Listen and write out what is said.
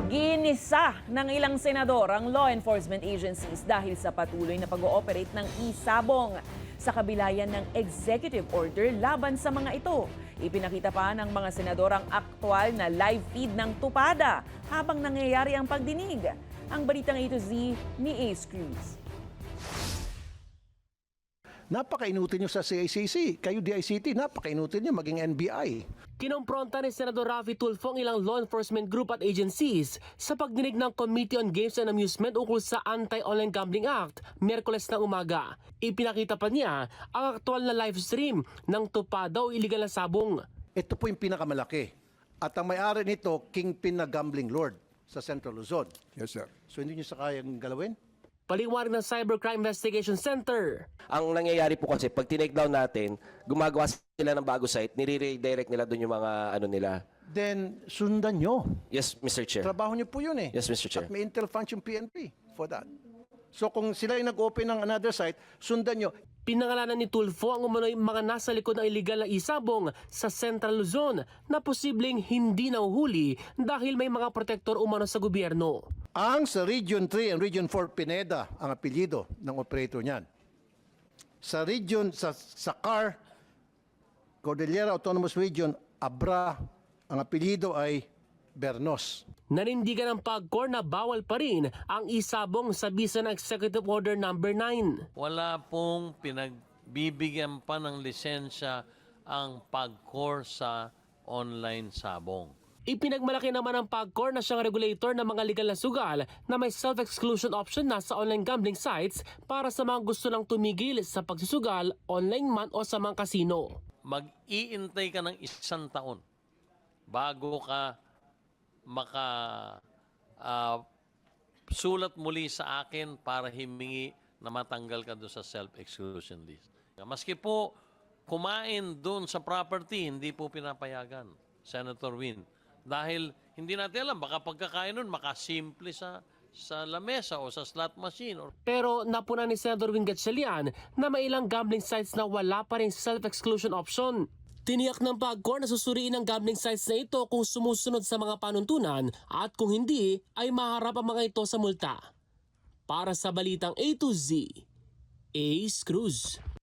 Ginisa ng ilang senador ang law enforcement agencies dahil sa patuloy na pag-ooperate ng isabong. Sa kabila yan ng executive order laban sa mga ito. Ipinakita pa ng mga senador ang aktwal na live feed ng tupada habang nangyayari ang pagdinig. Ang balitang A to Z ni Ace Cruz. Napakainutin nyo sa CICC. Kayo DICT, napakainutin nyo maging NBI. Kinompronta ni Senador Raffy Tulfo ang ilang law enforcement group at agencies sa pagdinig ng Committee on Games and Amusement ukol sa Anti-Online Gambling Act, Miyerkules ng umaga. Ipinakita pa niya ang aktual na live stream ng tupada o iligal na sabong. Ito po yung pinakamalaki. At ang may-ari nito, kingpin na gambling lord sa Central Luzon. Yes, sir. So hindi nyo sa kayang galawin? Paliwanag ng Cybercrime Investigation Center. Ang nangyayari po kasi, pag tinake down natin, gumagawa sila ng bago site, nire-redirect nila doon yung mga ano nila. Then sundan nyo. Yes, Mr. Chair. Trabaho nyo po yun eh. Yes, Mr. Chair. At may intel function PNP for that. So kung sila yung nag-open ng another site, sundan nyo. Pinangalanan ni Tulfo ang umano'y mga nasa likod ng iligal na isabong sa Central Luzon na posibleng hindi nahuhuli dahil may mga protektor umano sa gobyerno. Ang sa Region 3 and Region 4, Pineda ang apelyido ng operator niyan. Sa region, sa CAR, Cordillera Autonomous Region, Abra, ang apelyido ay Bernos. Nanindigan ng PAGCOR na bawal pa rin ang isabong sa bisa ng Executive Order No. 9. Wala pong pinagbibigyan pa ng lisensya ang PAGCOR sa online sabong. Ipinagmalaki naman ng PAGCOR na siyang regulator ng mga legal na sugal na may self-exclusion option na sa online gambling sites para sa mga gusto lang tumigil sa pagsusugal, online man o sa mga kasino. Mag-iintay ka ng 1 taon bago ka sulat muli sa akin para himingi na matanggal ka doon sa self-exclusion list. Maski po kumain doon sa property, hindi po pinapayagan, Senator Win. Dahil hindi natin alam, baka pagkakain nun, makasimple sa lamesa o sa slot machine. Pero napuna ni Senador Win Gatchalian na may ilang gambling sites na wala pa rin self-exclusion option. Tiniyak ng PAGCOR na susuriin ang gambling sites na ito kung sumusunod sa mga panuntunan at kung hindi ay maharap ang mga ito sa multa. Para sa Balitang A to Z, Ace Cruz.